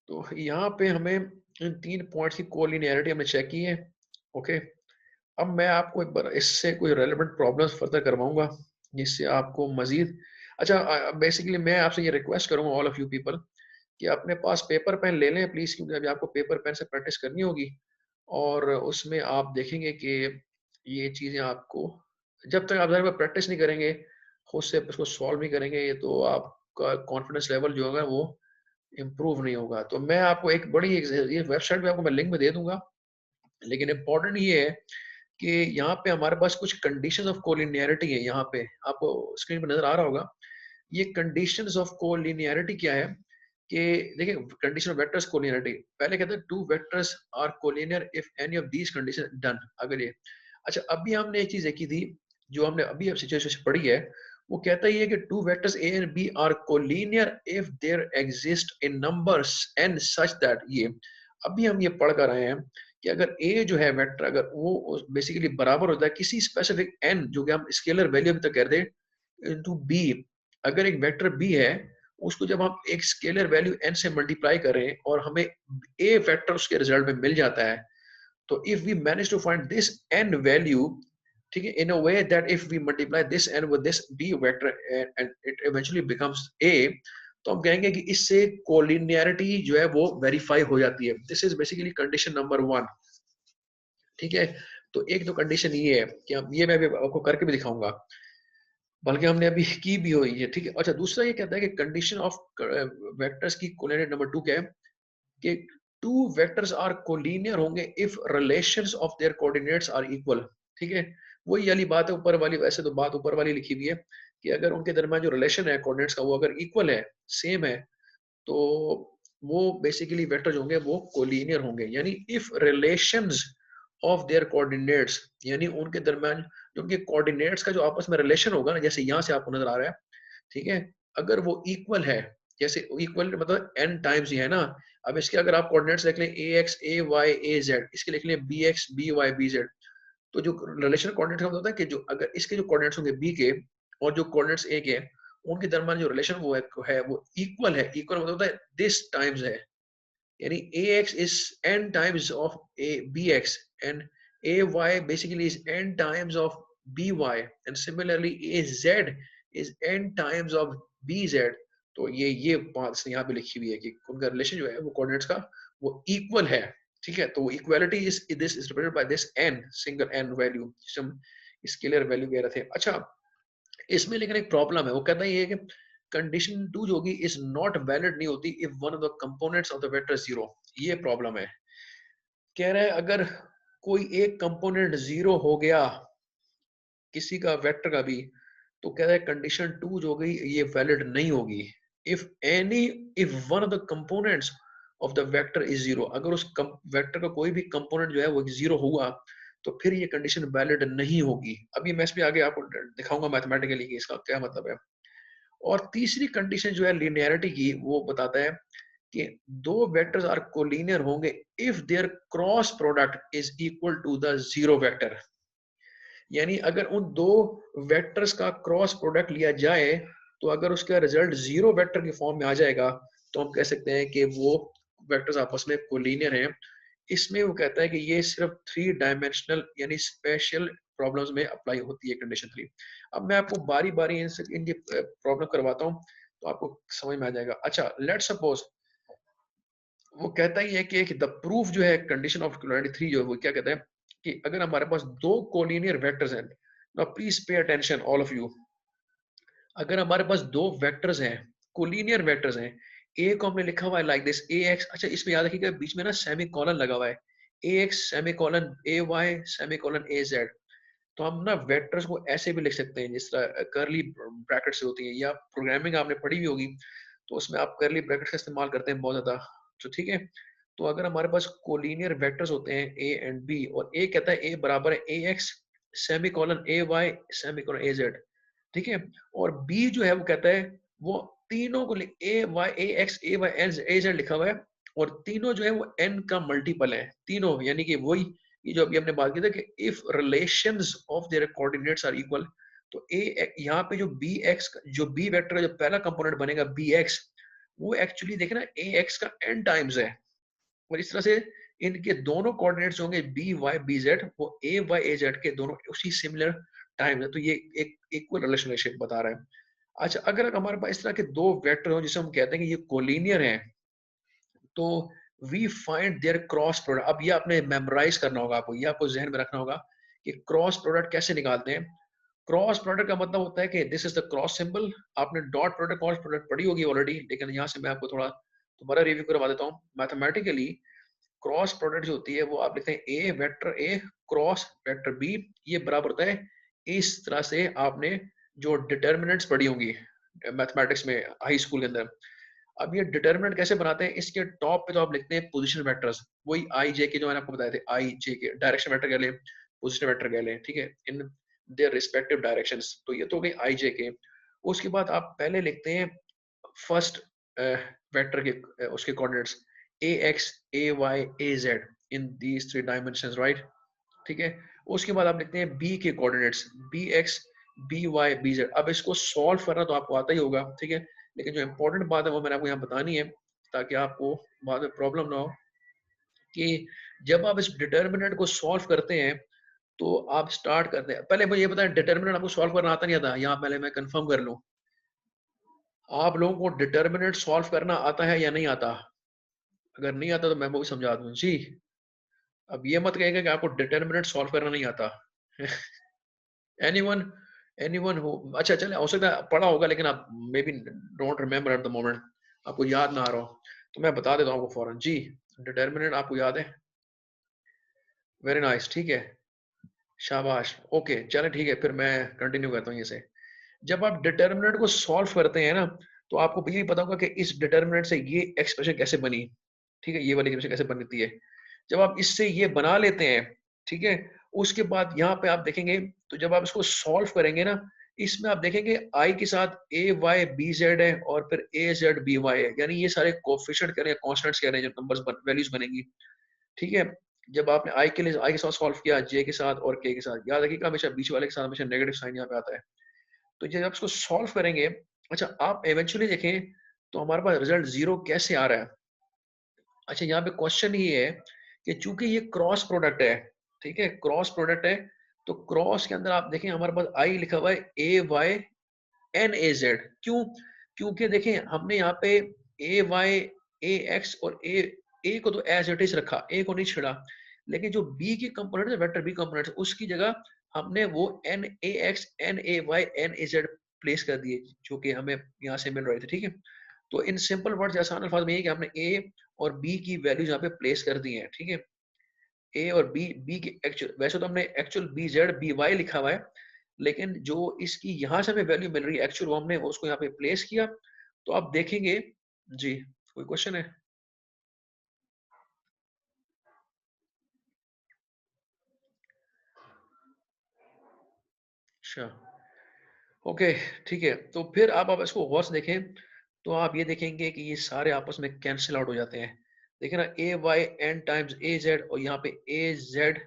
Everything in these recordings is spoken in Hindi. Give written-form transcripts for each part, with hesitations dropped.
तो यहाँ पे हमें इन 3 पॉइंट्स की कोलिनियरिटी हमने चेक की है। ओके, अब मैं आपको एक बार इससे कोई रेलेवेंट प्रॉब्लम्स फर्दर करवाऊँगा, जिससे आपको मज़ीद अच्छा बेसिकली मैं आपसे ये रिक्वेस्ट करूँगा ऑल ऑफ यू पीपल कि अपने पास पेपर पेन ले लें प्लीज़, क्योंकि अभी आपको पेपर पेन से प्रैक्टिस करनी होगी और उसमें आप देखेंगे कि ये चीज़ें आपको जब तक आप घर में प्रैक्टिस नहीं करेंगे, खुद से उसको सॉल्व नहीं करेंगे, तो आपका कॉन्फिडेंस लेवल जो होगा वो इम्प्रूव नहीं होगा। तो मैं आपको एक बड़ी ये वेबसाइट पे आपको मैं लिंक में दे दूँगा, लेकिन इम्पोर्टेंट ये है कि यहाँ पे हमारे पास कुछ कंडीशंस ऑफ कोलिनियरिटी है। यहाँ पे आपको स्क्रीन पे नज़र आ रहा होगा। ये कंडीशंस ऑफ कोलिनियरिटी क्या है कि देखिए कंडीशन ऑफ वेक्टर्स कोलिनियरिटी पहले कहते हैं two vectors are collinear if any of these condition done. अगर ये अच्छा अभी हमने एक चीज देखी थी जो हमने अभी अब सिचुएशन पढ़ी है, वो कहता ही है कि two vectors A and B are collinear if there exist in numbers N such that ये अभी हम ये पढ़ कर आए हैं कि अगर ए जो है वेक्टर अगर वो बेसिकली बराबर होता है किसी स्पेसिफिक एन जो कि हम स्केलर वैल्यू अभी तक कहते हैं इनटू बी। अगर एक वेक्टर बी है उसको जब हम एक स्केलर वैल्यू n से मल्टीप्लाई करें और हमें a वेक्टर उसके रिजल्ट में मिल जाता है, तो if we manage to find this n value, ठीक है, in a way that if we multiply this n with this b vector and it eventually becomes a, तो हम कहेंगे कि इससे कोलिनियरिटी जो है वो वेरीफाई हो जाती है। This is basically condition number 1। ठीक है, तो एक तो कंडीशन ये है कि हम ये मैं भी आपको करके भी दिखाऊंगा, बल्कि हमने अभी की भी हुई है। ठीक है, अच्छा दूसरा ये कहता है कि कंडीशन ऑफ वेक्टर्स की कोलिनियर नंबर 2 क्या है कि टू वेक्टर्स आर कोलिनियर होंगे if relations of their coordinates are equal. ठीक है, वही वाली बात है ऊपर वाली, वैसे तो बात ऊपर वाली लिखी हुई है कि अगर उनके दरमियान जो रिलेशन है कोऑर्डिनेट्स का वो अगर इक्वल है, सेम है, तो वो बेसिकली वेक्टर जो होंगे वो कोलिनियर होंगे। यानी if relations of their coordinates, यानी उनके दरमियान जो उनके कोऑर्डिनेट्स का जो आपस में रिलेशन होगा ना, जैसे यहाँ से आपको नजर आ रहा है, ठीक है, अगर वो इक्वल है, जैसे इक्वल मतलब n टाइम्स ही है ना। अब इसके अगर आप कोऑर्डिनेट्स लिख लें A X A Y A Z, इसके लिख लें B X B Y B Z, तो जो रिलेशन कोऑर्डिनेट का होता है कि जो अगर इसके जो कोऑर्डिनेट्स होंगे बी के और जो कोऑर्डिनेट्स ए के, उनके दरमियान जो रिलेशन वो है वो इक्वल है। इक्वल मतलब होता है दिस टाइम्स है, यानी ax is n times of a bx and ay basically is n times of by, and similarly az is n times of bz। तो ये बात यहाँ पे लिखी हुई है कि उनका रिलेशन जो है वो कोऑर्डिनेट्स का वो इक्वल है। ठीक है, तो वो equality is this is represented by this n single n value जिसे हम स्केलर वैल्यू कह रहे थे। अच्छा इसमें लेकिन एक प्रॉब्लम है, वो कहता है ये कि कंडीशन 2 जो होगी इज नॉट वैलिड नहीं होती if one of the components of the vector zero. ये प्रॉब्लम है, कह रहा है अगर कोई एक कंपोनेंट जीरो हो गया किसी का वेक्टर का भी, तो कह रहा है कंडीशन 2 जो होगी ये वैलिड नहीं होगी। If any if one of the components of the vector is zero, अगर उस वेक्टर का कोई भी कंपोनेंट जो है वो जीरो हुआ, तो फिर ये कंडीशन वैलिड नहीं होगी। अभी मैं इसमें आगे आपको दिखाऊंगा मैथमेटिकली कि इसका क्या मतलब है। और तीसरी कंडीशन जो है लीनियरिटी की, वो बताता है कि दो वेक्टर्स आर कोलिनियर होंगे if their cross product is equal to the zero vector. यानी अगर उन दो वेक्टर्स का क्रॉस प्रोडक्ट लिया जाए, तो अगर उसका रिजल्ट जीरो वेक्टर के फॉर्म में आ जाएगा, तो हम कह सकते हैं कि वो वेक्टर्स आपस में कोलिनियर हैं। इसमें वो कहता है कि ये सिर्फ 3 डायमेंशनल यानी स्पेशल प्रॉब्लम्स में अप्लाई होती है कंडीशन 3। अब मैं आपको बारी बारी इनकी प्रॉब्लम करवाता हूँ, तो आपको समझ में आ जाएगा। अच्छा लेट्स सपोज वो कहता ही है कि द प्रूफ जो है कंडीशन ऑफ इक्वालिटी 3 जो है वो क्या कहता है कि अगर हमारे पास दो कोलिनियर वेक्टर्स हैं, now please pay attention all of you, अगर हमारे पास दो वेक्टर्स हैं, कोलिनियर वेक्टर्स हैं, ए को हमने लिखा हुआ है लाइक दिस ए एक्स, अच्छा इसमें याद रखिएगा बीच में ना सेमी कॉलन लगा हुआ है, ए एक्स सेमी कॉलन ए वाई सेमी कॉलन ए जेड। तो हम ना वेक्टर्स को ऐसे भी लिख सकते हैं जिस तरह करली ब्रैकेट से होती है, या प्रोग्रामिंग आपने पढ़ी हुई होगी तो उसमें आप करली ब्रैकेट का इस्तेमाल करते हैं बहुत ज्यादा। तो ठीक है, तो अगर हमारे पास कोलिनियर वेक्टर्स होते हैं ए एंड बी, और ए कहता है ए बराबर है ए एक्स सेमी कॉलन ए वाई सेमी कॉलन ए जेड, ठीक है, और बी जो है वो कहता है वो तीनों को A Y A X A Y N A Z लिखा हुआ है, और तीनों जो है वो एन का मल्टीपल है तीनों, यानी कि वही ये जो अभी हमने बात की था कि if relations of their coordinates are equal, तो ए यहाँ पे जो बी एक्स जो बी वेक्टर का जो पहला कंपोनेंट बनेगा बी एक्स, वो एक्चुअली देखे ना ए एक्स का n टाइम्स है, और इस तरह से इनके दोनों कोऑर्डिनेट्स होंगे बी वाई बी जेड, वो ए वाई ए जेड के दोनों उसी सिमिलर टाइम है, तो ये एक इक्वल रिलेशनशिप बता रहा है। अच्छा, अगर हमारे पास इस तरह के दो वेक्टर हो जिसे हम कहते हैं कि ये कोलिनियर हैं, तो we find their cross product. अब ये आपने मेमोराइज करना होगा, आपको ये आपको जहन में रखना होगा कि क्रॉस प्रोडक्ट कैसे निकालते हैं। क्रॉस प्रोडक्ट का मतलब होता है कि this is the cross symbol. आपने डॉट प्रोडक्ट क्रॉस प्रोडक्ट पढ़ी होगी ऑलरेडी, लेकिन यहाँ से मैं आपको थोड़ा दोबारा रिव्यू करवा देता हूँ। मैथमेटिकली क्रॉस प्रोडक्ट जो होती है वो आप लिखते हैं A vector A cross vector B, ये बराबर होता है इस तरह से। आपने जो डिटर्मिनेंट्स पढ़ी होंगी मैथमेटिक्स में हाई स्कूल के अंदर। अब ये डिटर्मिनेंट कैसे बनाते हैं, इसके टॉप पे तो आप लिखते हैं पोजीशन वेक्टर्स, वही आई जे के जो मैंने आपको बताए थे, आई जे के डायरेक्शन वेक्टर कह लें, पोजीशन वेक्टर कह लें, ठीक है, इन देयर रिस्पेक्टिव डायरेक्शंस। तो ये तो हो गई आई जे के। उसके बाद आप पहले लिखते हैं फर्स्ट वेक्टर के उसके coordinates A X A Y A Z in these three dimensions, right, ठीक है। उसके बाद आप लिखते हैं बी के coordinates B X B Y B Z. अब इसको सॉल्व करना तो आपको आता ही होगा, ठीक है, लेकिन जो इंपॉर्टेंट बात है वो मैंने आपको यहाँ बतानी है, ताकि आपको बाद में प्रॉब्लम ना हो कि जब आप इस डिटर्मिनेंट को सॉल्व करते हैं तो आप स्टार्ट करते हैं। पहले मुझे ये बताएं, डिटर्मिनेंट आपको सॉल्व करना आता नहीं आता, यहाँ पहले मैं कंफर्म कर लूं, आप लोगों को डिटर्मिनेंट सॉल्व करना आता है या नहीं आता? अगर नहीं आता तो मैं वो भी समझा दूं जी। अब ये मत कहेगा कि आपको डिटर्मिनेंट सॉल्व करना नहीं आता। एनीवन, एनीवन हो, अच्छा चले, हो सकता है पढ़ा होगा लेकिन आप may be don't remember at the moment, आपको याद ना आ रहा हो, तो मैं बता देता हूँ आपको फौरन जी। डिटर्मिनेंट आपको याद है, वेरी नाइस, ठीक है, शाबाश, ओके चले ठीक है, फिर मैं कंटिन्यू करता हूँ ये से। जब आप डिटर्मिनेंट को सॉल्व करते हैं ना, तो आपको ये भी पता होगा कि इस डिटर्मिनेंट से ये एक्सप्रेशन कैसे बनी, ठीक है, ये वाली एक्सप्रेशन कैसे बनती है। जब आप इससे ये बना लेते हैं, ठीक है, उसके बाद यहाँ पे आप देखेंगे, तो जब आप इसको सॉल्व करेंगे ना, इसमें आप देखेंगे आई के साथ ए वाई बी जेड है और फिर ए जेड बी वाई है, यानी ये सारे कोफिशिएंट कह रहे हैं, कॉन्स्टेंट्स कह रहे हैं, जो नंबर्स वैल्यूज बनेंगी, ठीक है। जब आपने आई के लिए आई के साथ सॉल्व किया, जे के साथ और के साथ, याद रखिएगा हमेशा बीच वाले के साथ हमेशा नेगेटिव साइन यहाँ पे आता है। तो जब आप इसको सॉल्व करेंगे, अच्छा आप इवेंचुअली देखें तो हमारे पास रिजल्ट जीरो कैसे आ रहा है। अच्छा, यहाँ पे क्वेश्चन ये है कि चूंकि ये क्रॉस प्रोडक्ट है, ठीक है, क्रॉस प्रोडक्ट है, तो क्रॉस के अंदर आप देखें हमारे पास आई लिखा हुआ है ए वाई एन ए जेड, क्यों? क्योंकि देखें हमने यहाँ पे ए वाई ए एक्स और ए को तो एज इट इज रखा, ए को नहीं छिड़ा, लेकिन जो बी की कंपोनेंट है, वेक्टर बी कंपोनेंट, उसकी जगह हमने वो N A X N A Y N A Z place कर दिए, जो कि हमें यहाँ से मिल रहे थे, ठीक है। तो इन सिंपल वर्ड्स, आसान अल्फाज में ये कि हमने ए और बी की वैल्यूज यहाँ पे प्लेस कर दी हैं, ठीक है। ए और बी, बी की एक्चुअल, वैसे तो हमने actual B Z B Y लिखा हुआ है, लेकिन जो इसकी यहाँ से हमें वैल्यू मिल रही है एक्चुअल, वो हमने उसको यहाँ पे प्लेस किया। तो आप देखेंगे जी, कोई क्वेश्चन है? अच्छा, ओके, ठीक है, तो फिर आप इसको गौर से देखें, तो आप ये देखेंगे कि ये सारे आपस में कैंसिल आउट हो जाते हैं। देखिए ना, ए वाई एन टाइम्स ए जेड, और यहाँ पे ए जेड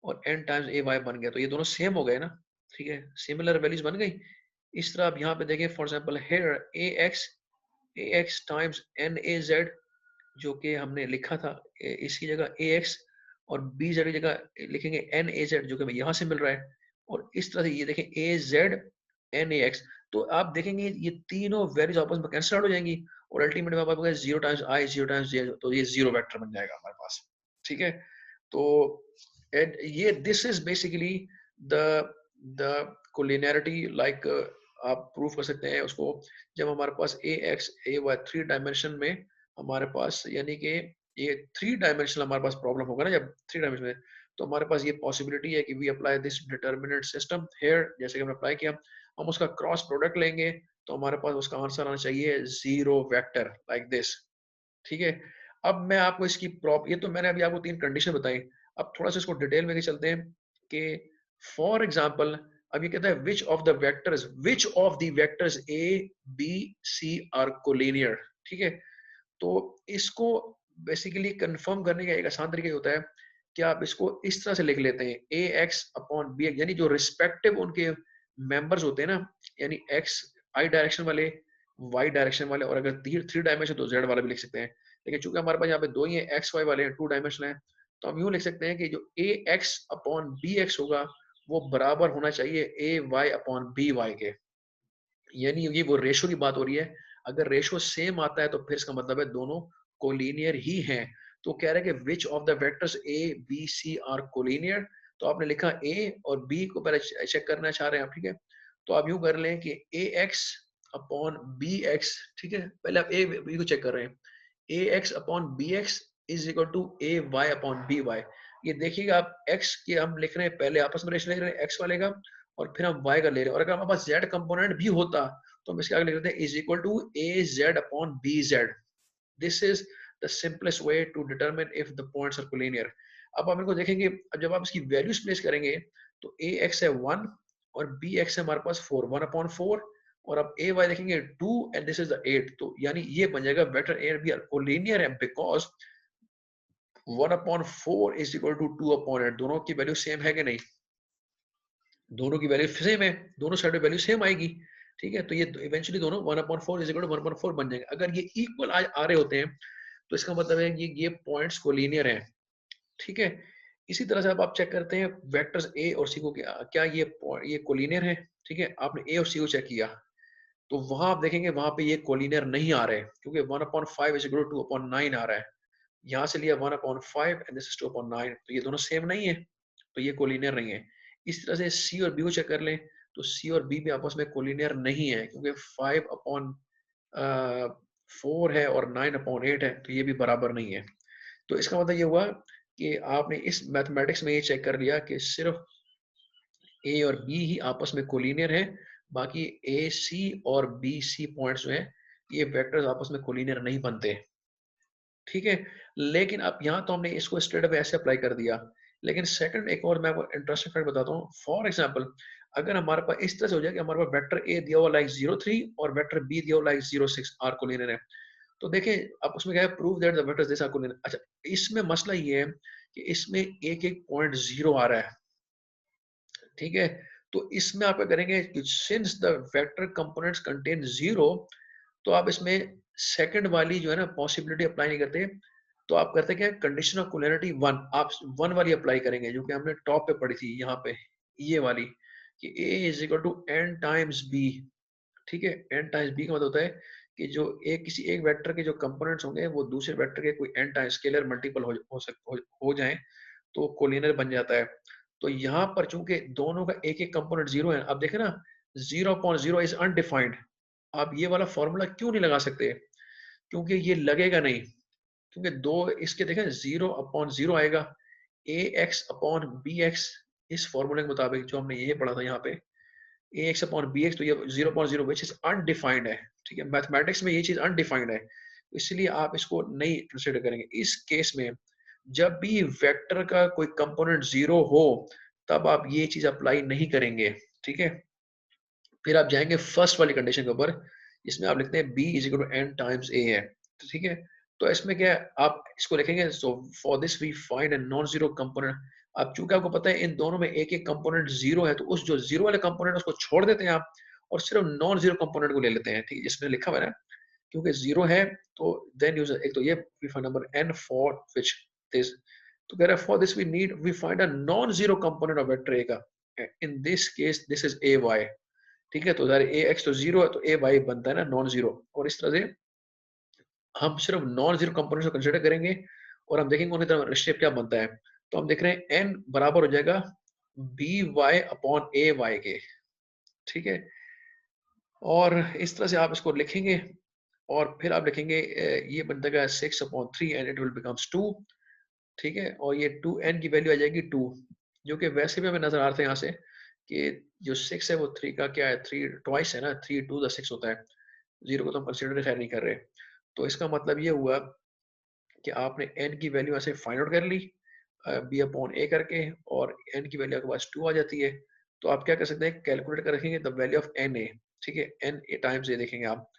और एन टाइम्स ए वाई बन गया, तो ये दोनों सेम हो गए ना, ठीक है, सिमिलर वैल्यूज बन गई। इस तरह आप यहाँ पे देखें, for example here A X times N A Z, जो कि हमने लिखा था, इसकी जगह ए एक्स, और बी जेड की जगह लिखेंगे एन ए जेड, जो कि हमें यहाँ से मिल रहा है। और इस तरह से ये देखें ए जेड एन ए एक्स, तो आप देखेंगे ये तीनों वैल्यूज आपस में कैंसिल आउट हो जाएंगी, और अल्टीमेटली हमारे पास zero times I zero times J, तो ये जीरो वेक्टर बन जाएगा हमारे पास, ठीक है। तो ये this is basically the the collinearity, like आप प्रूफ कर सकते हैं उसको, जब हमारे पास ए X A Y three dimension में हमारे पास, यानी कि ये थ्री डायमेंशनल हमारे पास प्रॉब्लम होगा ना, जब थ्री डायमेंशन में, तो हमारे पास ये पॉसिबिलिटी है कि we apply this determinant system here, जैसे कि हमने अप्लाई किया, हम उसका क्रॉस प्रोडक्ट लेंगे, तो हमारे पास उसका आंसर आना चाहिए जीरो वेक्टर लाइक दिस, ठीक है। अब मैं आपको इसकी प्रॉप, ये तो मैंने अभी आपको तीन कंडीशन बताई, अब थोड़ा सा इसको डिटेल में चलते हैं कि फॉर एग्जांपल, अब ये कहता है which of the vectors A B C are collinear, ठीक है। तो इसको बेसिकली कंफर्म करने का एक आसान तरीका होता है कि आप इसको इस तरह से लिख लेते हैं, ए एक्स अपॉन बी, यानी जो रिस्पेक्टिव उनके मेंबर्स होते हैं ना, यानी एक्स आई डायरेक्शन वाले वाई डायरेक्शन वाले, और अगर थ्री डायमेंशन तो जेड वाला भी लिख सकते हैं। लेकिन चूंकि हमारे पास यहाँ पे दो ही है, एक्स वाई वाले टू डायमेंशन है, तो हम यूं लिख सकते हैं कि जो ए एक्स अपॉन बी एक्स होगा वो बराबर होना चाहिए ए वाई अपॉन बी वाई के। यानी ये वो रेशो की बात हो रही है। अगर रेशो सेम आता है तो फिर इसका मतलब है दोनों कोलिनियर ही हैं। तो कह रहे हैं कि which of the vectors A B C are collinear. तो आपने लिखा ए और बी को पहले चेक करना चाह रहे हैं आप, ठीक है। तो आप यूं कर लें कि ए एक्स अपॉन बी एक्स, ठीक है, पहले आप ए बी को चेक कर रहे हैं। A X upon B X is equal to A Y upon B Y. ये देखिएगा आप एक्स के हम लिख रहे हैं पहले आपस में रिलेशन लिख रहे हैं एक्स वाले का, और फिर हम y का ले रहे हैं। और अगर हमारे पास z कंपोनेंट भी होता तो हम इसके आगे लिख देते हैं is equal to A Z upon B Z. This is the simplest way to determine if the points are collinear. अब हम इनको देखेंगे, अब जब आप इसकी वैल्यूज प्लेस करेंगे तो ए एक्स है 1 और बी एक्स है हमारे पास 4, 1/4, और अब ए वाई देखेंगे 2 एंड दिस इज द 8। तो यानी ये बन जाएगा vector A and B are collinear है बिकॉज 1/4 इज इक्वल टू 2/8। दोनों की वैल्यू सेम है कि नहीं? दोनों की वैल्यू सेम है, दोनों साइड में वैल्यू सेम आएगी, ठीक है। तो ये इवेंचुअली दोनों 1/4 इज इक्वल टू 1/4 बन जाएंगे। अगर ये इक्वल आ रहे होते हैं तो इसका मतलब है कि ये पॉइंट्स कोलिनियर हैं, ठीक है। इसी तरह से अब आप चेक करते हैं वेक्टर्स ए और सी को, क्या ये कोलिनियर है, ठीक है। आपने ए और सी को चेक किया तो वहां आप देखेंगे वहां पे ये कोलिनियर नहीं आ रहे, क्योंकि 1/5 इज इक्वल टू 2/9 आ रहा है। यहाँ से लिया 1/5 एंड दिस इज 2/9, तो ये दोनों सेम नहीं है, तो ये कोलिनियर नहीं है। इस तरह से सी और बी को चेक कर लें तो सी और बी भी आपस में कोलिनियर नहीं है, क्योंकि 5/4 है और 9/8 है, तो ये भी बराबर नहीं है। तो इसका मतलब ये हुआ कि आपने इस मैथमेटिक्स में ये चेक कर लिया कि सिर्फ ए और बी ही आपस में कोलिनियर है, बाकी ए सी और बी सी पॉइंट्स जो हैं ये वेक्टर्स आपस में कोलिनियर नहीं बनते, ठीक है। लेकिन अब यहाँ तो हमने इसको स्ट्रेट अवे ऐसे अप्लाई कर दिया। लेकिन सेकंड एक और मैं आपको इंटरेस्टिंग फैक्ट बताता हूँ। फॉर एग्जांपल अगर हमारे पास इस तरह से हो जाए कि हमारे पास वेक्टर ए दिया हुआ लाइक 0 3 और वेक्टर बी दिया हुआ लाइक 0 6 आर कोलिनियर है, तो देखें अब उसमें क्या है, prove that the vectors this are collinear. अच्छा, इसमें मसला ये है कि इसमें एक एक पॉइंट जीरो आ रहा है, ठीक है। तो इसमें आप क्या करेंगे, since the vector components contain zero, तो आप इसमें सेकंड वाली जो है ना पॉसिबिलिटी अप्लाई नहीं करते। तो आप करते क्या, कंडीशन ऑफ कोलिनिटी 1, आप 1 वाली अप्लाई करेंगे जो कि हमने टॉप पे पढ़ी थी यहाँ पे, ये वाली कि a is equal to n times b, ठीक है। n टाइम्स b का मतलब होता है कि जो एक किसी एक वेक्टर के जो कंपोनेंट्स होंगे वो दूसरे वेक्टर के कोई n टाइम्स स्केलर मल्टीपल हो जाए तो कोलिनियर बन जाता है। तो यहाँ पर चूंकि दोनों का एक एक कंपोनेंट जीरो है, अब देखें ना 0/0 इज अनडिफाइंड। आप ये वाला फॉर्मूला क्यों नहीं लगा सकते, क्योंकि ये लगेगा नहीं, क्योंकि दो इसके देखें 0/0 आएगा, ए एक्स अपॉन बी एक्स, इस फॉर्मूले के मुताबिक जो हमने ये पढ़ा था यहाँ पे ए एक्स अपॉन बी एक्स, तो ये 0/0 विच इज अनडिफाइंड है, ठीक है। मैथमेटिक्स में ये चीज अनडिफाइंड है, इसलिए आप इसको नहीं कंसिडर करेंगे। इस केस में जब भी वेक्टर का कोई कंपोनेंट जीरो हो तब आप ये चीज अप्लाई नहीं करेंगे, ठीक है। फिर आप जाएंगे फर्स्ट वाली कंडीशन के ऊपर, इसमें आप लिखते हैं b is equal to n times a है, तो ठीक है। तो इसमें क्या है, आप इसको लिखेंगे so for this we find a non zero component. अब चूंकि आपको पता है इन दोनों में एक एक कंपोनेंट जीरो है, तो उस जो जीरो वाले कंपोनेंट उसको छोड़ देते हैं आप और सिर्फ नॉन जीरो कंपोनेंट को ले लेते हैं, ठीक है, जिसमें लिखा हुआ है ना, क्योंकि जीरो है तो देन यूज एक तो ये we find number n for which this. तो कह रहा है for this we need we find a non zero component of vector a का, in this case this is a y, ठीक है। तो अगर ए एक्स तो जीरो है तो ए वाई बनता है ना नॉन जीरो, और इस तरह से हम सिर्फ नॉन जीरो कंपोनेंट्स को कंसिडर करेंगे और हम देखेंगे उनकी तरफ रेशियो क्या बनता है। तो हम देख रहे हैं एन बराबर हो जाएगा B Y upon A Y के, ठीक है। और इस तरह से आप इसको लिखेंगे और फिर आप लिखेंगे ये बन जाएगा 6/3 एंड इट विल बिकम्स 2, ठीक है। और ये 2n की वैल्यू आ जाएगी 2, जो कि वैसे भी हमें नजर आ रहा था यहाँ से कि जो 6 है वो 3 का क्या है, 3 ट्वाइस है ना, 3 2 द 6 होता है, जीरो को तो हम कंसिडर खैर नहीं कर रहे। तो इसका मतलब ये हुआ कि आपने n की वैल्यू ऐसे फाइंड आउट कर ली बी अपॉन ए करके, और n की वैल्यू आपके पास 2 आ जाती है। तो आप क्या कर सकते हैं, कैलकुलेट कर रखेंगे the value of N A, ठीक है, एन ए टाइम्स ए देखेंगे आप,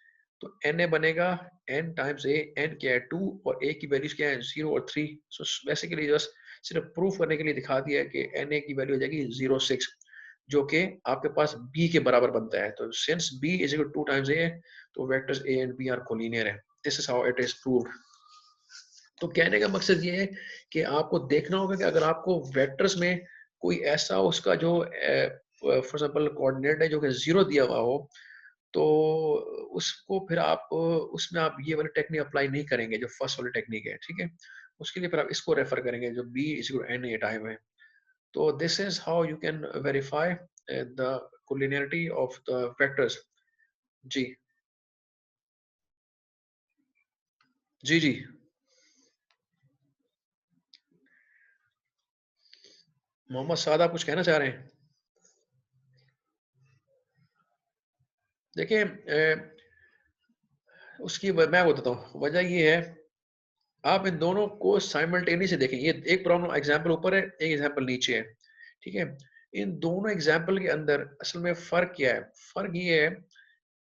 तो एन ए बनेगा एन टाइम्स ए, एन क्या है 2 और ए की वैल्यूज क्या है 0 और 3। सो बेसिकली जस्ट सिर्फ प्रूफ करने के लिए दिखा दिया है कि एन ए की वैल्यू हो जाएगी 0 6, जो कि आपके पास b के बराबर बनता है। तो since b is equal 2 times A, तो vectors A and B are collinear है। This is how it is proved. तो कहने का मकसद ये है कि आपको देखना होगा कि अगर आपको वेक्टर्स में कोई ऐसा उसका जो फॉर एग्जांपल कोऑर्डिनेट है जो कि जीरो दिया हुआ हो, तो उसको फिर आप उसमें आप ये वाली टेक्निक अप्लाई नहीं करेंगे जो फर्स्ट वाली टेक्निक है, ठीक है। उसके लिए फिर आप इसको रेफर करेंगे जो B is N A time है। तो this is how you can verify the collinearity of the vectors. जी जी जी। मोहम्मद साद आप कुछ कहना चाह रहे हैं? देखिए उसकी मैं बताता हूँ वजह ये है, आप इन दोनों को साइमल्टेनियसली देखें। ये एक प्रॉब्लम एग्जांपल ऊपर है, एक एग्जांपल नीचे है, ठीक है। इन दोनों एग्जांपल के अंदर असल में फर्क क्या है? फर्क ये है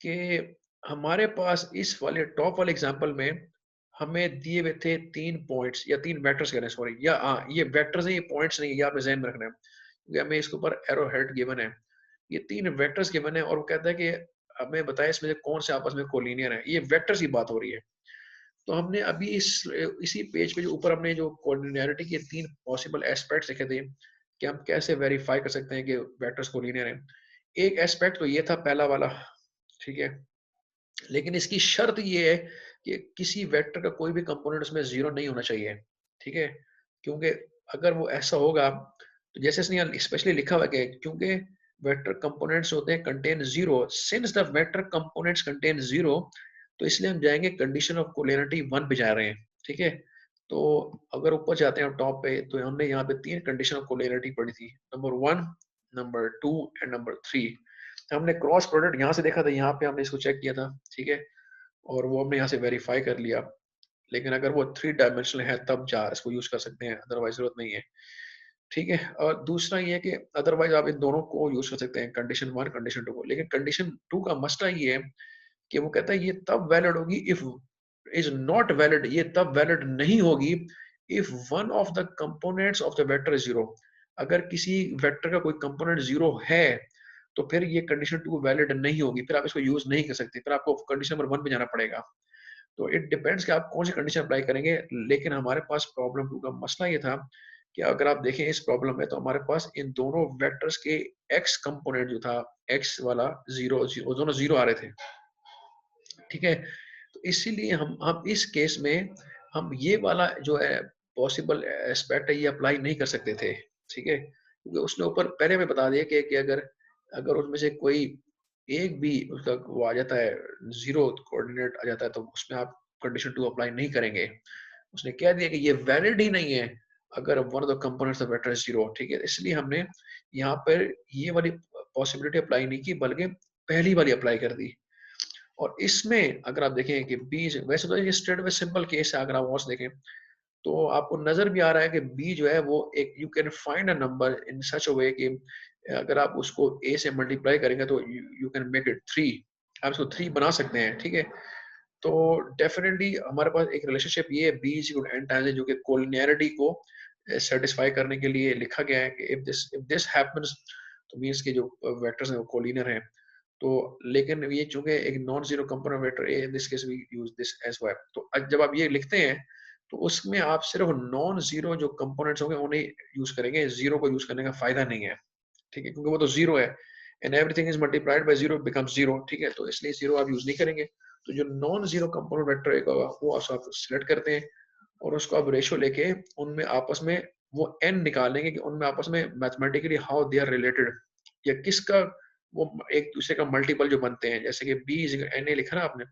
कि हमारे पास इस वाले टॉप वाले एग्जांपल में हमें दिए हुए थे 3 पॉइंट्स या 3 वेक्टर्स कह रहे हैं, सॉरी, या हाँ ये वेक्टर्स हैं, ये पॉइंट्स नहीं है, ये आपने ज़हन में रखना है क्योंकि हमें इसके ऊपर एरो हेड गिवन है। ये 3 वेक्टर्स गिवन है और वो कहता है कि हमें बताएं इसमें से कौन से आपस में कोलिनियर है। ये वेक्टर्स की बात हो रही है। तो हमने अभी इसी पेज पे जो ऊपर हमने जो कोलिनियरिटी के 3 पॉसिबल एस्पेक्ट्स लिखे थे कि हम कैसे वेरीफाई कर सकते हैं कि वेक्टर्स कोलिनियर हैं। एक एस्पेक्ट तो ये था पहला वाला, ठीक है। लेकिन इसकी शर्त ये है कि किसी वेक्टर का कोई भी कंपोनेंट उसमें जीरो नहीं होना चाहिए, ठीक है। क्योंकि अगर वो ऐसा होगा तो जैसे इसने यहाँ स्पेशली लिखा हुआ है कि क्योंकि वेक्टर कंपोनेंट्स होते हैं contain zero, since the vector components contain zero, तो इसलिए हम जाएंगे कंडीशन ऑफ कोलिनियरिटी 1 पे जा रहे हैं, ठीक है। तो अगर ऊपर जाते हैं टॉप पे तो हमने यहाँ पे 3 कंडीशन ऑफ कोलिनियरिटी पढ़ी थी, नंबर 1, नंबर 2 एंड नंबर 3। हमने क्रॉस प्रोडक्ट यहाँ से देखा था, यहाँ पे हमने इसको चेक किया था, ठीक है। और वो हमने यहाँ से वेरीफाई कर लिया। लेकिन अगर वो 3 डायमेंशनल है तब जा इसको यूज कर सकते हैं, अदरवाइज जरूरत नहीं है, ठीक है। और दूसरा ये है कि अदरवाइज आप इन दोनों को यूज कर सकते हैं, कंडीशन 1 कंडीशन 2 को। लेकिन कंडीशन 2 का मसला ये है कि वो कहता है ये तब वैलिड होगी इफ इज नॉट वैलिड, ये तब वैलिड नहीं होगी if one of the components of the vector is zero. अगर किसी वेक्टर का कोई कंपोनेंट जीरो है तो फिर ये कंडीशन 2 वैलिड नहीं होगी, फिर आप इसको यूज नहीं कर सकते, फिर आपको कंडीशन नंबर 1 पे जाना पड़ेगा। तो इट डिपेंड्स कि आप कौन सी कंडीशन अप्लाई करेंगे। लेकिन हमारे पास प्रॉब्लम 2 का मसला ये था कि अगर आप देखें इस प्रॉब्लम में तो हमारे पास इन दोनों वेक्टर्स के एक्स कंपोनेंट जो था, एक्स वाला जीरो जीरो दोनों जीरो आ रहे थे, ठीक है। तो इसीलिए हम इस केस में हम ये वाला जो है पॉसिबल एस्पेक्ट है ये अप्लाई नहीं कर सकते थे, ठीक है। क्योंकि उसने ऊपर पहले में बता दिया कि अगर अगर उनमें से कोई एक भी उसका वो आ जाता है, जीरो कोऑर्डिनेट आ जाता है, तो उसमें आप कंडीशन 2 अप्लाई नहीं करेंगे। उसने कह दिया कि ये वैलिड ही नहीं है अगर one of the components of vector is zero, ठीक है। इसलिए हमने यहाँ पर ये वाली पॉसिबिलिटी अप्लाई नहीं की बल्कि पहली वाली अप्लाई कर दी। और इसमें अगर आप देखें कि बी, वैसे तो ये स्ट्रेट वे सिंपल केस है, अगर आप वॉच देखें तो आपको नजर भी आ रहा है कि बी जो है वो एक you can find a number in such a way कि अगर आप उसको ए से मल्टीप्लाई करेंगे तो यू कैन मेक इट 3, आप इसको 3 बना सकते हैं, ठीक है। तो डेफिनेटली हमारे पास एक रिलेशनशिप ये B is equal to N times जो कि कोलिनियरिटी को सेटिस्फाई करने के लिए लिखा गया है कि इफ दिस हैपेंस तो मींस के जो वेक्टर्स हैं वो कोलिनियर हैं। तो लेकिन ये चूंकि एक non zero component vector A in this case we use this as Y, तो जब आप ये लिखते हैं तो उसमें आप सिर्फ नॉन जीरो जो कंपोनेंट्स होंगे उन्हें यूज करेंगे, जीरो को यूज करने का फायदा नहीं है, ठीक है, क्योंकि वो तो जीरो है and everything is multiplied by zero becomes zero, ठीक है। तो इसलिए जीरो आप यूज नहीं करेंगे। तो जो नॉन जीरो कंपोनेंट वेक्टर होगा वो आप सिलेक्ट करते हैं और उसको आप रेशियो लेके उनमें आपस में वो एन निकालेंगे कि उनमें आपस में mathematically how they are related, या किसका वो एक दूसरे का मल्टीपल जो बनते हैं। जैसे कि बी इज एन ए लिखा ना आपने,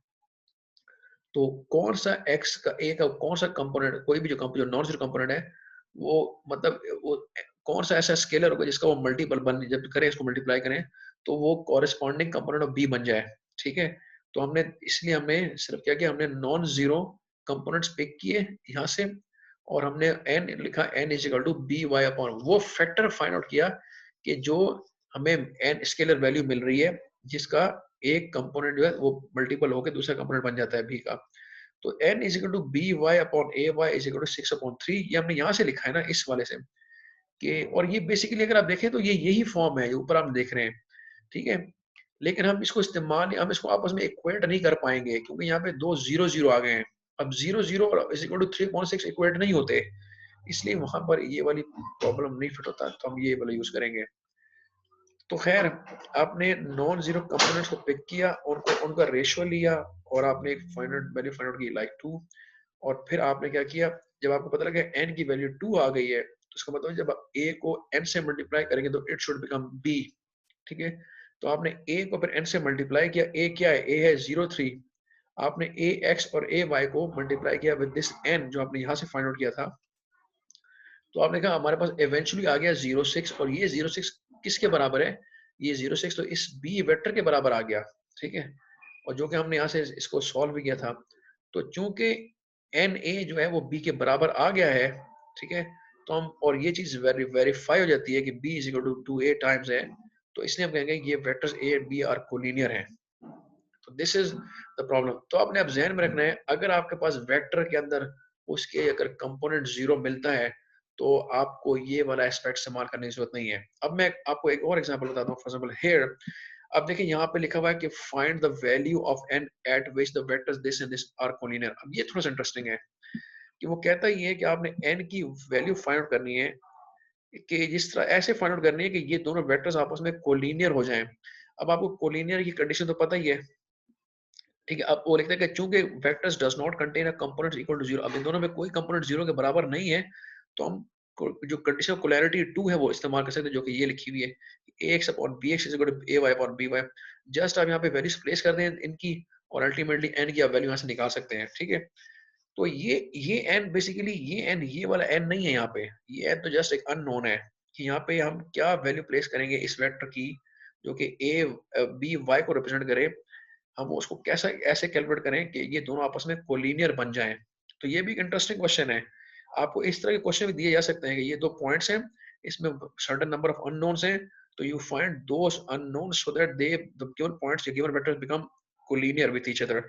तो कौन सा एक्स का ए का कौन सा कंपोनेंट, कोई भी जो नॉन जीरो कंपोनेंट है वो मतलब वो कौन सा ऐसा स्केलर होगा जिसका वो मल्टीपल बन, जब करें इसको मल्टीप्लाई करें तो वो कॉरेस्पॉन्डिंग कंपोनेंट ऑफ बी बन जाए, ठीक है। तो हमने इसलिए हमने सिर्फ क्या किया, हमने नॉन जीरो कंपोनेंट्स पिक किए यहाँ से और हमने एन लिखा, N is equal to B Y upon वो फैक्टर फाइंड आउट किया कि जो हमें एन स्केलर वैल्यू मिल रही है जिसका एक कंपोनेंट जो है वो मल्टीपल होकर दूसरा कंपोनेंट बन जाता है बी का। तो n is equal to B Y upon A Y is equal to 6/3, ये हमने यहाँ से लिखा है ना इस वाले से कि, और ये बेसिकली अगर आप देखें तो ये यही फॉर्म है जो ऊपर आप देख रहे हैं, ठीक है। लेकिन हम इसको आपस में इक्वेट नहीं कर पाएंगे क्योंकि यहाँ पे दो जीरो जीरो आ गए हैं। अब zero zero is equal to 3.6 equate नहीं होते, इसलिए वहां पर ये वाली प्रॉब्लम नहीं फिट होता, तो हम ये वाला यूज करेंगे। तो खैर, आपने नॉन जीरो कंपोनेंट्स को पिक किया और उनका रेशियो लिया और आपने एक फाइनल वैल्यू फाइंड आउट की लाइक 2। और फिर आपने क्या किया, जब आपको पता लगा n की वैल्यू 2 आ गई है, तो इसका मतलब जब आप a को n से मल्टीप्लाई करेंगे तो इट शुड बिकम b। ठीक है, तो आपने a को फिर n से मल्टीप्लाई किया। a क्या है? a है 0 3। आपने ax और ay को मल्टीप्लाई किया विद दिस n जो आपने यहां से फाइंड आउट किया था। तो आपने कहा हमारे पास इवेंचुअली आ गया 0 6, और ये 0 6 किसके बराबर है? ये 0 6 तो इस b वेक्टर के बराबर आ गया। ठीक है, और जो कि हमने यहाँ से इसको सॉल्व भी किया था। तो चूंकि एन ए जो है वो बी के बराबर आ गया है, ठीक है, तो हम और ये चीज वेरीफाई हो जाती है कि B is equal to 2a times है, तो इसलिए हम कहेंगे ये vectors A and B are collinear हैं। तो दिस इज द प्रॉब्लम। तो आपने अब ध्यान में रखना है, अगर आपके पास वेक्टर के अंदर उसके अगर कंपोनेंट जीरो मिलता है तो आपको ये वाला एस्पेक्ट इस्तेमाल करने की जरूरत नहीं है। अब मैं आपको एक और एग्जांपल बताता हूँ। फॉर एग्जांपल हियर, अब देखिए यहाँ पे लिखा हुआ है कि find the value of N at which the vectors this and this are collinear. अब ये थोड़ा सा इंटरेस्टिंग है कि वो कहता ही है कि आपने एन की वैल्यू फाइंड आउट करनी है, कि जिस तरह ऐसे फाइंड आउट करनी है कि ये दोनों वेक्टर्स आपस में कोलिनियर हो जाएं। अब आपको कोलिनियर की कंडीशन तो पता ही है। ठीक है, अब वो लिखते हैं कि चूंकि vectors does not contain a component equal to zero, अब इन दोनों में कोई कंपोनेंट जीरो के बराबर नहीं है, तो हम जो कंडीशन कोलैरिटी 2 है वो इस्तेमाल कर सकते हैं, जो कि ये लिखी हुई है ax upon bx is equal to ay upon by। Just आप यहाँ पे वैल्यूज प्लेस कर दें इनकी, और अल्टीमेटली n की आप वैल्यू यहाँ से निकाल सकते हैं। ठीक है, तो ये n बेसिकली ये n ये वाला n नहीं है यहाँ पे, ये n तो जस्ट एक अननोन है कि यहाँ पे हम क्या वैल्यू प्लेस करेंगे इस वेक्टर की जो कि a b y को रिप्रेजेंट करे। हम उसको कैसा ऐसे कैलकुलेट करें कि ये दोनों आपस में कोलिनियर बन जाएं। तो ये भी एक इंटरेस्टिंग क्वेश्चन है। आपको इस तरह के क्वेश्चन भी दिए जा सकते हैं कि ये दो पॉइंट्स हैं, इसमें सर्टेन नंबर ऑफ अननोन्स हैं, तो you find those unknowns so that they the given points given vectors become collinear with each other.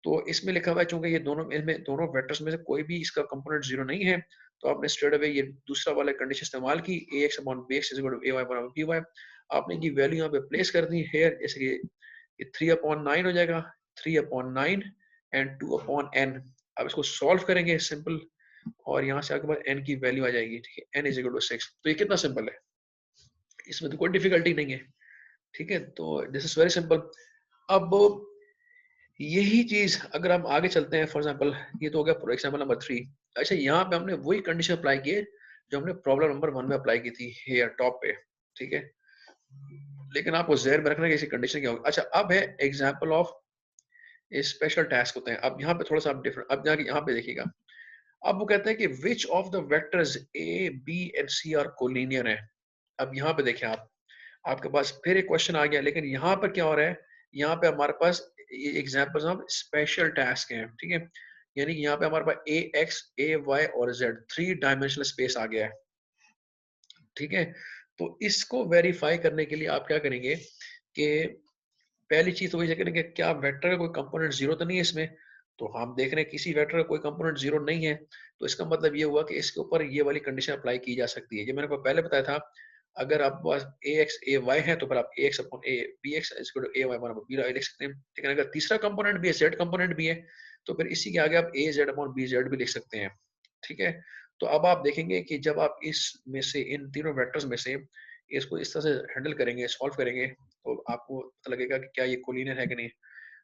तो इसमें लिखा हुआ है चूंकि ये दोनों इनमें दोनों वेक्टर्स में से कोई भी इसका कंपोनेंट जीरो नहीं है, तो आपने स्ट्रेट अवे ये दूसरा वाला कंडीशन इस्तेमाल की ax upon bx is equal to ay upon by। आपने इनकी वैल्यू यहाँ पे प्लेस कर दी है, जैसे कि ये 3/9 हो जाएगा, 3/9 एंड 2/n। अब इसको सॉल्व करेंगे सिंपल, और यहाँ से आपके पास n की वैल्यू आ जाएगी। ठीक है, n इज इक्वल टू 6। तो ये कितना सिंपल है, इसमें तो कोई डिफिकल्टी नहीं है। ठीक है, तो दिस इज वेरी सिंपल। अब यही चीज अगर हम आगे चलते हैं, फॉर एग्जांपल ये तो हो गया एग्जांपल नंबर 3। अच्छा, यहाँ पे हमने वही कंडीशन अप्लाई की है जो हमने प्रॉब्लम नंबर 1 में अप्लाई की थी हेयर टॉप पे। ठीक है, लेकिन आपको ज़हन में रखना है कि इसकी कंडीशन क्या होगी। अच्छा, अब है एग्जांपल ऑफ ये स्पेशल टास्क होते हैं। अब यहाँ पे थोड़ा सा आप डिफरेंट, अब जाके यहाँ पे देखिएगा। अब वो कहते हैं कि which of the vectors A B and C are collinear है। अब यहाँ पे देखें आप, आपके पास फिर एक क्वेश्चन आ गया, लेकिन यहाँ पर क्या हो रहा है, यहाँ पे हमारे पास एग्जांपल्स ऑफ स्पेशल टास्क हैं। ठीक है, यानी कि यहाँ पे हमारे पास ए एक्स ए वाई और जेड 3 डायमेंशनल स्पेस आ गया है। ठीक है, तो इसको वेरीफाई करने के लिए आप क्या करेंगे कि पहली चीज तो वही करेंगे क्या वेक्टर का कोई कंपोनेंट जीरो तो नहीं है इसमें। तो हम देख रहे हैं किसी वेक्टर का कोई कंपोनेंट जीरो नहीं है, तो इसका मतलब ये हुआ कि इसके ऊपर ये वाली कंडीशन अप्लाई की जा सकती है। ये मैंने आपको पहले बताया था, अगर आप पास ए एक्स ए वाई है तो फिर आप A X upon A B X A Y upon B लिख सकते हैं। लेकिन अगर तीसरा कंपोनेंट भी है, जेड कंपोनेंट भी है, तो फिर इसी के आगे आप ए जेड अपॉन बी जेड भी लिख सकते हैं। ठीक है, तो अब आप देखेंगे कि जब आप इस में से इन तीनों वेक्टर्स में से इसको इस तरह से हैंडल करेंगे, सॉल्व करेंगे, तो आपको पता लगेगा कि क्या ये कोलिनियर है कि नहीं।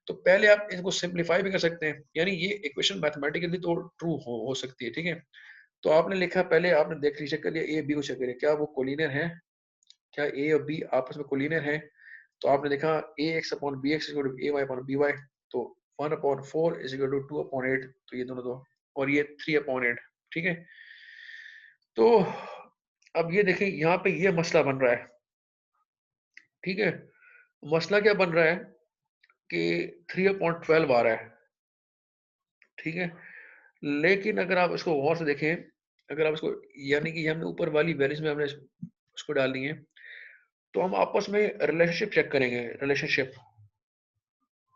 तो पहले आप इसको सिंपलीफाई भी कर सकते हैं, यानी ये इक्वेशन मैथमेटिकली तो ट्रू हो सकती है। ठीक है, तो आपने लिखा, पहले आपने देख लीजिए, चेक कर लिया ए बी को, चेक करिए क्या वो कोलिनियर है, क्या ए और बी आपस में कोलिनियर है। तो आपने देखा A X upon B X equal to A Y upon B Y, तो 1/4 इज इक्वल टू 2/8, तो ये दोनों दो, और ये 3/8। ठीक है, तो अब ये देखिए यहाँ पे ये मसला बन रहा है। ठीक है, मसला क्या बन रहा है कि 3/12 आ रहा है। ठीक है, लेकिन अगर आप इसको गौर से देखें, अगर आप इसको, यानी कि हमने ऊपर वाली वैल्यूज में हमने उसको डाल दी है, तो हम आपस में रिलेशनशिप चेक करेंगे, रिलेशनशिप।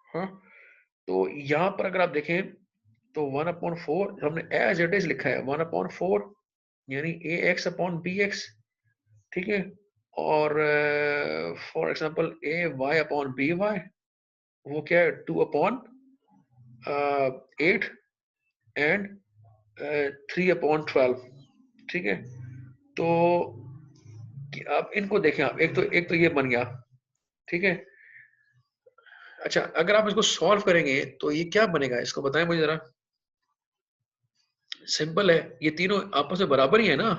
हाँ, तो यहाँ पर अगर आप देखें तो 1/4 हमने एज इट इज लिखा है 1/4, यानी A X upon B X. ठीक है, और for example A Y upon B Y, वो क्या है 2 अपॉन 8 एंड 3 अपॉन 12, ठीक है। तो आप इनको देखें, आप एक तो ये बन गया, ठीक है। अच्छा, अगर आप इसको सॉल्व करेंगे तो ये क्या बनेगा, इसको बताएं मुझे जरा। सिंपल है, ये तीनों आपस में बराबर ही है ना,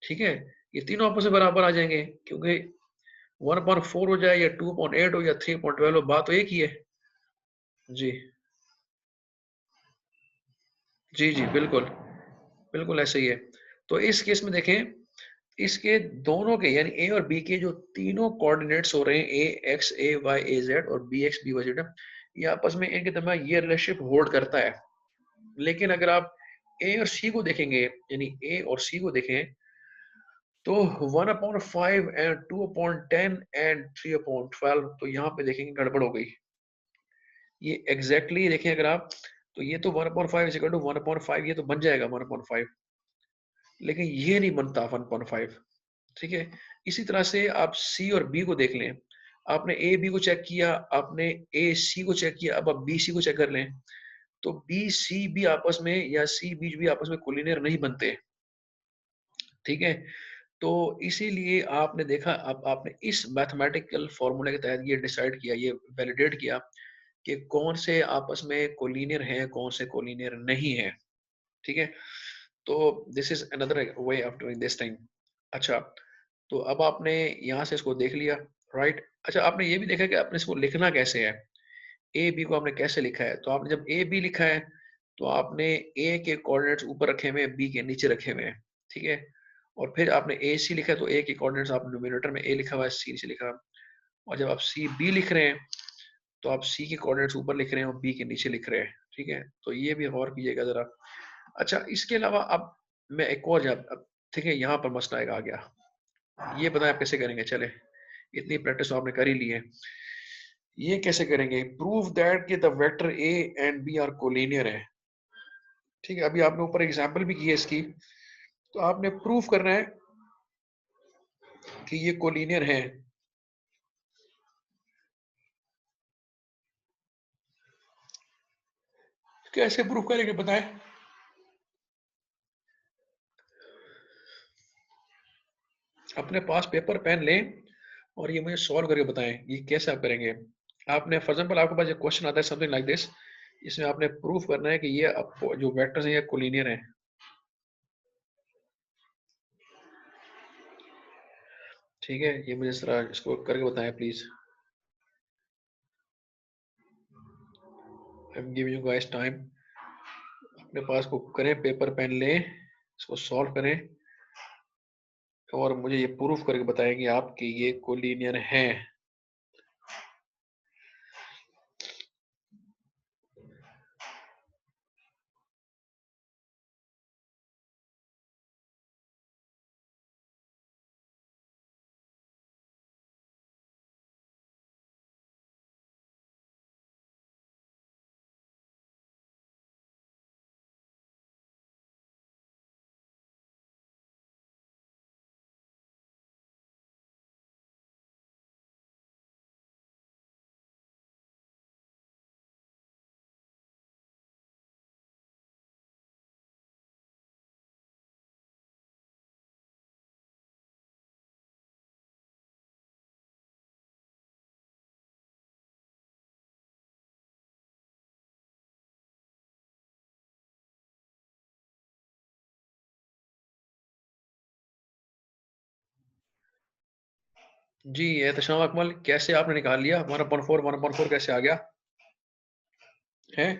ठीक है। ये तीनों आपस में बराबर आ जाएंगे, क्योंकि 1/4 हो जाए या 2/8 हो या 3/12 हो, बात तो एक ही है। जी जी जी, बिल्कुल बिल्कुल ऐसे ही है। तो इस केस में देखें, इसके दोनों के यानी ए और बी के जो तीनों कोऑर्डिनेट्स हो रहे हैं, A X A Y A Z और B X B Y Z, ये आपस में इनके दरमियान ये रिलेशनशिप होल्ड करता है। लेकिन अगर आप ए और सी को देखेंगे, यानी ए और सी को देखें, तो 1/5 एंड 2/10 एंड 3/12, तो यहाँ पे देखेंगे गड़बड़ हो गई। ये एग्जैक्टली exactly देखें अगर आप, तो ये तो 1/5 इज इक्वल टू 1/5, ये तो बन जाएगा 1/5, लेकिन ये नहीं बनता 1/5, ठीक है। इसी तरह से आप सी और बी को देख लें, आपने ए बी को चेक किया, आपने ए सी को चेक किया, अब आप बी सी को चेक कर लें, तो बी सी भी आपस में या सी बी भी आपस में कोलिनियर नहीं बनते, ठीक है। तो इसीलिए आपने देखा, अब आपने इस मैथमेटिकल फॉर्मूले के तहत ये डिसाइड किया, ये वैलिडेट किया कि कौन से आपस में कोलिनियर हैं, कौन से कोलिनियर नहीं है, ठीक है। तो this is another way of doing this thing. अच्छा, तो अब आपने यहाँ से इसको देख लिया, राइट। अच्छा, आपने ये भी देखा कि आपने इसको लिखना कैसे है, ए बी को आपने कैसे लिखा है। तो आपने जब ए बी लिखा है, तो आपने ए के कोऑर्डिनेट्स ऊपर रखे हुए हैं, बी के नीचे रखे हुए हैं, ठीक है। और फिर आपने ए सी लिखा है, तो ए के कोऑर्डिनेट्स आपने न्यूमरेटर में ए लिखा हुआ है, सी नीचे लिखा हुआ है। और जब आप सी बी लिख रहे हैं, तो आप सी के कोऑर्डिनेट्स ऊपर लिख रहे हैं और बी के नीचे लिख रहे हैं, ठीक है। तो ये भी गौर कीजिएगा जरा। अच्छा, इसके अलावा अब मैं एक और ठीक है, यहाँ पर मसला एक आ गया, ये बताएं आप कैसे करेंगे। चले, इतनी प्रैक्टिस तो आपने कर ही ली है, ये कैसे करेंगे, प्रूव दैट कि the vector A and B are collinear है, ठीक है। अभी आपने ऊपर एग्जांपल भी की है इसकी, तो आपने प्रूफ करना है कि ये कोलिनियर है। कैसे प्रूफ करेंगे बताएं। अपने पास पेपर पेन लें और ये मुझे सॉल्व करके बताएं, ये कैसे आप करेंगे। आपने फॉर एग्जांपल आपके पास एक क्वेश्चन आता है समथिंग लाइक दिस, इसमें आपने प्रूफ करना है कि ये आपको जो वेक्टर्स हैं ये कोलिनियर हैं, ठीक है। ये मुझे जरा इसको करके बताएं please. I am giving you guys time, अपने पास को करें, पेपर पेन लें, इसको सॉल्व करें और मुझे ये प्रूफ करके बताएंगे आप कि ये कोलिनियर हैं। जी एहतशाम अकमल, कैसे आपने निकाल लिया 1/4 कैसे आ गया है।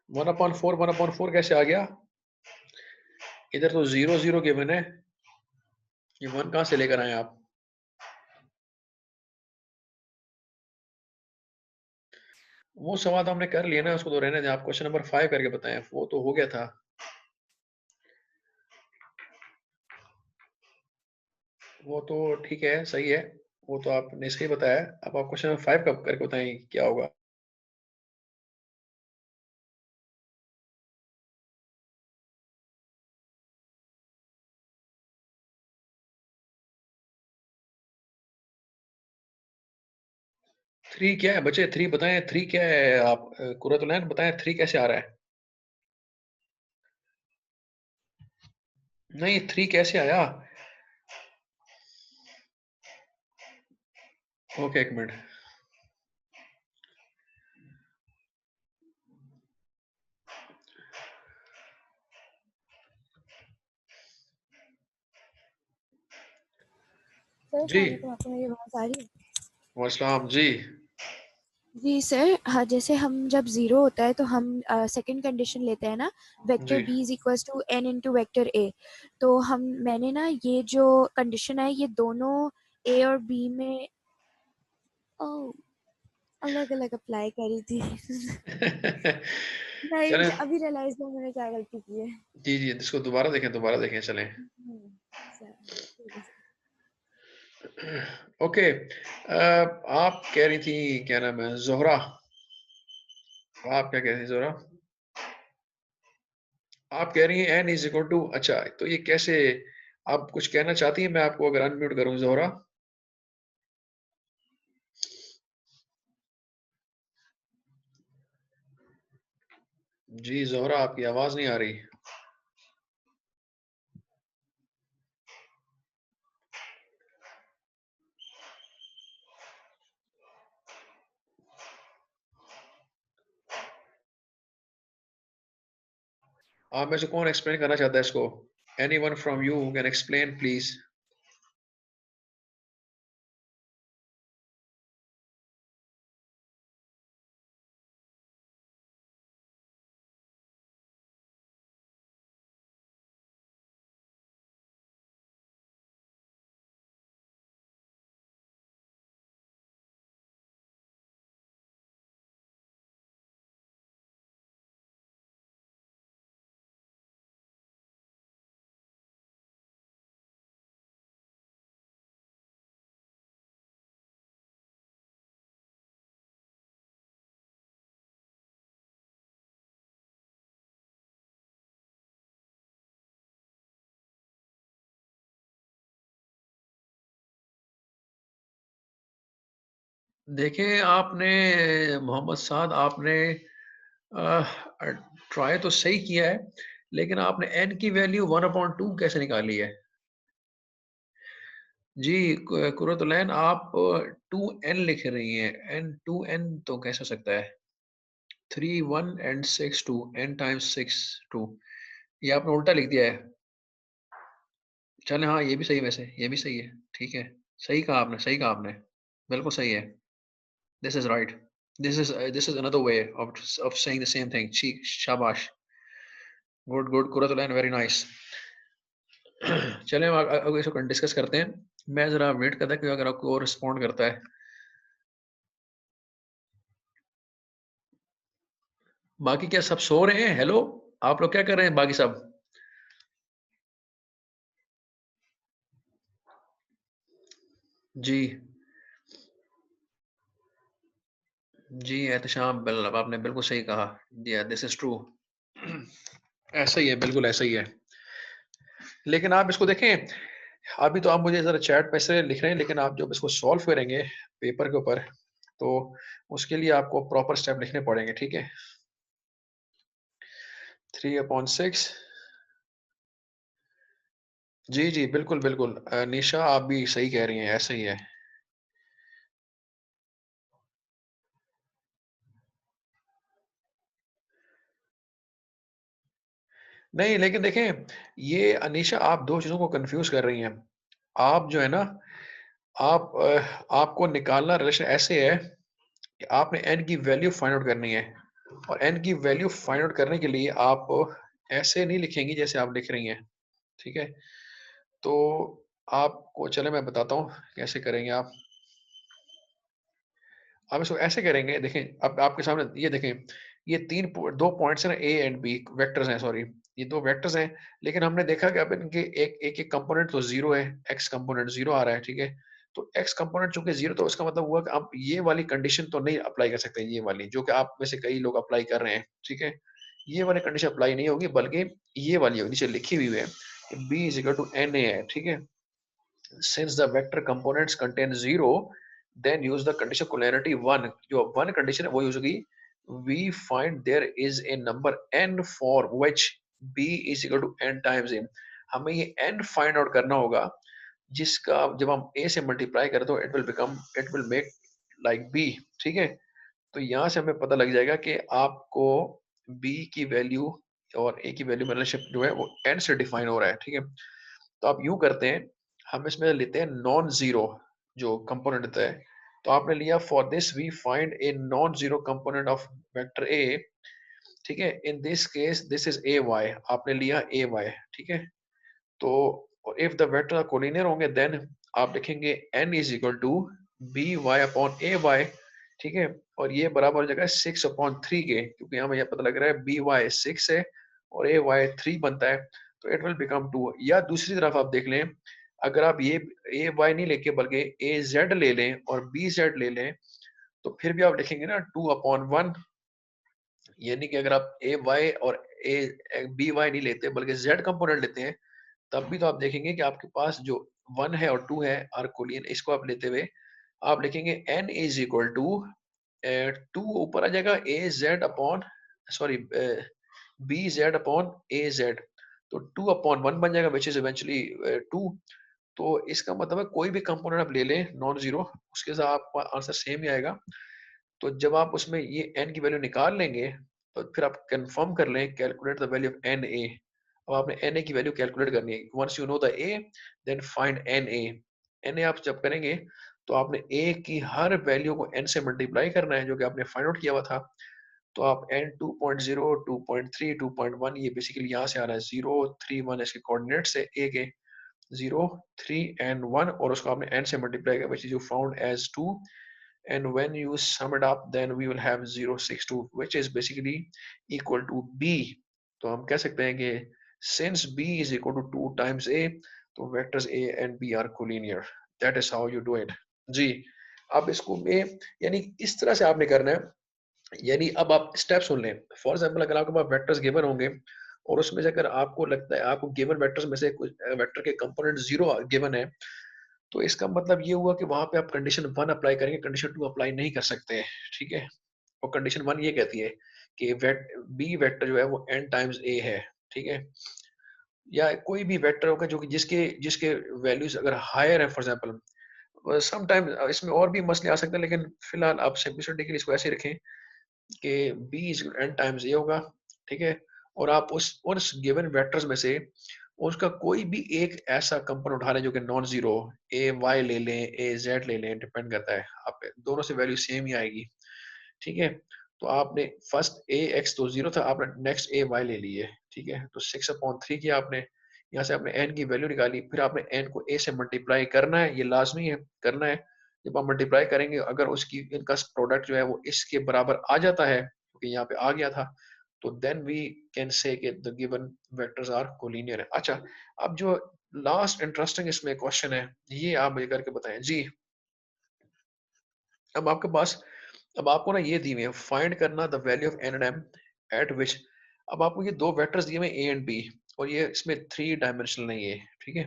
1/4 कैसे आ गया, इधर तो 0 0 गिवन है, ये 1 कहाँ से लेकर आए आप। वो सवाल तो हमने कर लिया ना, उसको तो रहने दें, आप क्वेश्चन नंबर 5 करके बताएं, वो तो हो गया था। वो तो ठीक है, सही है, वो तो आपने सही बताया। अब आप क्वेश्चन नंबर 5 कब करके बताएं क्या होगा। 3 क्या है बच्चे? 3 बताएं, 3 क्या है? आप कुरतुलैन बताएं, 3 कैसे आ रहा है? नहीं, 3 कैसे आया? ओके, एक मिनट। सर जी, अस्सलाम वालेकुम, आपको मेरी आवाज़ आ रही है? वालेकुम जी। जी सर, हाँ, जैसे हम जब ज़ीरो होता है तो हम सेकंड कंडीशन लेते हैं ना, वेक्टर जी। B is equals to N into vector A. तो मैंने ना ये जो कंडीशन है ये दोनों ए और बी में अलग अलग अप्लाई करी थी। नहीं, चलें। मुझे अभी रियलाइज हुआ मैंने क्या गलती की है। जी, जी, इसको दोबारा देखें, चलें। सर ठीक है सर। ओके, आप कह रही थी, क्या नाम है? ज़ोहरा, आप क्या कह रही थी ज़ोहरा? आप कह रही हैं n इज़ इक्वल टू, अच्छा, तो ये कैसे, आप कुछ कहना चाहती हैं? मैं आपको अगर अनम्यूट करूँ ज़ोहरा? जी, ज़ोहरा, आपकी आवाज़ नहीं आ रही। आप में से कौन एक्सप्लेन करना चाहता है इसको? Anyone from you who can explain please? देखें, आपने मोहम्मद साद, आपने ट्राई तो सही किया है, लेकिन आपने n की वैल्यू 1/2 कैसे निकाली है? जी, कुरतुलैन, आप 2n लिख रही हैं, n 2n तो कैसे हो सकता है? 3 1 एंड 6 2, n टाइम्स 6 2, ये आपने उल्टा लिख दिया है। चलें, हाँ, ये भी सही है वैसे, ये भी सही है, ठीक है। सही कहा आपने, बिल्कुल सही है। This is right. This is another way of saying the same thing. ची शाबाश! Good, good Qurratulain, very nice. चलें, अब इसको डिस्कस करते हैं। मैं ज़रा वेट करता हूँ कि अगर आपको और रिस्पॉन्ड करता है। बाकी क्या सब सो रहे हैं? हेलो, आप लोग क्या कर रहे हैं बाकी सब? जी, जी, एहतशाम, आपने बिल्कुल सही कहा। या दिस इज़ ट्रू। ऐसा ही है, बिल्कुल ऐसा ही है। लेकिन आप इसको देखें, अभी तो आप मुझे ज़रा चैट पे से लिख रहे हैं, लेकिन आप जब इसको सॉल्व करेंगे पेपर के ऊपर, तो उसके लिए आपको प्रॉपर स्टेप लिखने पड़ेंगे, ठीक है? 3/6। जी, जी, बिल्कुल, बिल्कुल। निशा, आप भी सही कह रही हैं, ऐसा ही है। नहीं, लेकिन देखें, ये अनीशा, आप 2 चीज़ों को कन्फ्यूज़ कर रही हैं। आप जो है ना, आपको निकालना रिलेशन ऐसे है कि आपने n की वैल्यू फाइंड आउट करनी है, और n की वैल्यू फाइंड आउट करने के लिए आप ऐसे नहीं लिखेंगी जैसे आप लिख रही हैं, ठीक है? तो आपको, चलें मैं बताता हूँ कैसे करेंगे आप। आप इसको ऐसे करेंगे, देखें, अब आपके सामने ये देखें, ये 2 पॉइंट्स हैं ना, ए एंड बी वेक्टर्स हैं, सॉरी, ये 2 वेक्टर्स हैं, लेकिन हमने देखा कि अब इनके एक कंपोनेंट तो 0 है, एक्स कंपोनेंट 0 आ रहा है, ठीक है? तो एक्स कंपोनेंट चूँकि 0, तो इसका मतलब हुआ कि आप ये वाली कंडीशन तो नहीं अप्लाई कर सकते, ये वाली, जो कि आप में से कई लोग अप्लाई कर रहे हैं, ठीक है? ये वाली कंडीशन अप्लाई नहीं होगी, बल्कि ये वाली होगी, नीचे लिखी हुई है, B is equal to N A है, ठीक है? Since the vector components contain 0, then use the condition collinearity 1, जो 1 कंडीशन है वो यूज होगी, we find there is a number n for which b is equal to n times a। हमें ये n फाइंड आउट करना होगा जिसका जब हम a से मल्टीप्लाई करें तो it will make like b। ठीक है, तो यहाँ से हमें पता लग जाएगा कि आपको b की वैल्यू और a की वैल्यू में रिलेशनशिप जो है वो n से डिफाइन हो रहा है। ठीक है, तो आप यूं करते हैं, हम इसमें लेते हैं नॉन जीरो जो कंपोनेंट देता है। तो आपने लिया for this we find a non zero component of vector A. ठीक है, in this case this is A Y, आपने लिया ए वाई। ठीक है, तो if the vector are collinear होंगे देन आप लिखेंगे n is equal to B Y upon A Y. ठीक है, और ये बराबर हो जाएगा 6/3 के, क्योंकि हमें यह पता लग रहा है बी वाई 6 है और ए वाई 3 बनता है, तो इट विल बिकम 2। या दूसरी तरफ आप देख लें, अगर आप ये ए वाई नहीं लेके बल्कि ए जेड ले लें और बी जेड ले लें, तो फिर भी आप लिखेंगे ना 2/1। यानी कि अगर आप ए वाई और ए बी वाई नहीं लेते बल्कि जेड कंपोनेंट लेते हैं, तब भी तो आप देखेंगे कि आपके पास जो 1 है और 2 है आर्कोलियन, इसको आप लेते हुए आप लिखेंगे n इज इक्वल टू 2 ऊपर आ जाएगा A Z upon sorry B Z upon A Z, तो 2/1 बन जाएगा विच इज इवेंचुअली 2। तो इसका मतलब है कोई भी कंपोनेंट आप ले लें नॉन जीरो, उसके साथ आपका आंसर सेम ही आएगा। तो जब आप उसमें ये n की वैल्यू निकाल लेंगे तो फिर आप कंफर्म कर लें, calculate the value of N A. अब आपने एन ए की वैल्यू कैलकुलेट करनी है, once you know the A then find N A. N A आप जब करेंगे तो आपने ए की हर वैल्यू को n से मल्टीप्लाई करना है जो कि आपने फाइंड आउट किया हुआ था। तो आप n 2.0 2.3 2.1 ये बेसिकली यहाँ से आ रहा है, 0 3 1 इसके कोऑर्डिनेट्स है ए के, 0 3 and 1, और उसको आपने n से मल्टीप्लाई किया which is you found as 2, and when you sum it up then we will have 0.62 which is basically equal to b। तो हम कह सकते हैं कि since b is equal to 2 times a, तो vectors a and b are collinear। that is how you do it जी। अब इसको में यानी इस तरह से आपने करना है, यानी अब आप स्टेप सुन लें। फॉर एग्जांपल अगर आपके पास वेक्टर्स गिवन होंगे और उसमें से अगर आपको लगता है आपको गिवन वेक्टर्स में से कुछ वेक्टर के कंपोनेंट जीरो गिवन है, तो इसका मतलब ये हुआ कि वहां पे आप कंडीशन 1 अप्लाई करेंगे, कंडीशन 2 अप्लाई नहीं कर सकते। ठीक है, और कंडीशन 1 ये कहती है कि बी वेक्टर जो है वो n टाइम्स a है। ठीक है, या कोई भी वेक्टर होगा जो कि जिसके जिसके वैल्यूज अगर हायर है, फॉर एग्जांपल सम टाइम इसमें और भी मसले आ सकते हैं, लेकिन फिलहाल आप सिंपलिसिटी के लिए इसको ऐसे रखें कि b is n times a होगा। ठीक है, और आप उस गिवन वेक्टर्स में से उसका कोई भी एक ऐसा कंपोनेंट उठा लें जो कि नॉन जीरो, ए वाई ले लें ए जेड ले लें, डिपेंड करता है, आप दोनों से वैल्यू सेम ही आएगी। ठीक है, तो आपने फर्स्ट ए एक्स तो जीरो था, आपने नेक्स्ट ए वाई ले लिए। ठीक है, तो 6/3 किया आपने, यहाँ से आपने एन की वैल्यू निकाली, फिर आपने एन को ए से मल्टीप्लाई करना है, ये लाजमी है करना है। जब आप मल्टीप्लाई करेंगे अगर उसकी इनका प्रोडक्ट जो है वो इसके बराबर आ जाता है, क्योंकि यहाँ पे आ गया था, तो देन वी कैन से कि the given vectors are collinear है। अच्छा, अब जो लास्ट इंटरेस्टिंग इसमें क्वेश्चन है ये आप मुझे करके बताएं जी। अब आपके पास, अब आपको ना ये दी हुई है, फाइंड करना the value of N and M at which. अब आपको ये दो वेक्टर्स दिए हुए ए एंड बी और ये इसमें 3 डायमेंशनल नहीं है। ठीक है,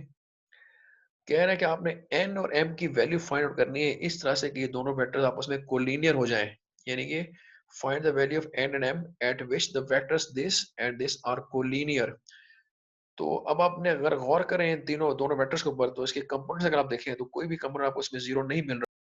कह रहा है कि आपने एन और एम की वैल्यू फाइंड आउट करनी है इस तरह से कि ये दोनों वेक्टर्स आपस में कोलिनियर हो जाएं, यानी कि find the value of N and M at which the vectors this and this are collinear. तो अब आपने अगर गौर करें तीनों दोनों वेक्टर्स के ऊपर, तो इसके कंपोनेंट्स अगर आप देखें तो कोई भी कंपोनेंट आपको इसमें जीरो नहीं मिल रहा।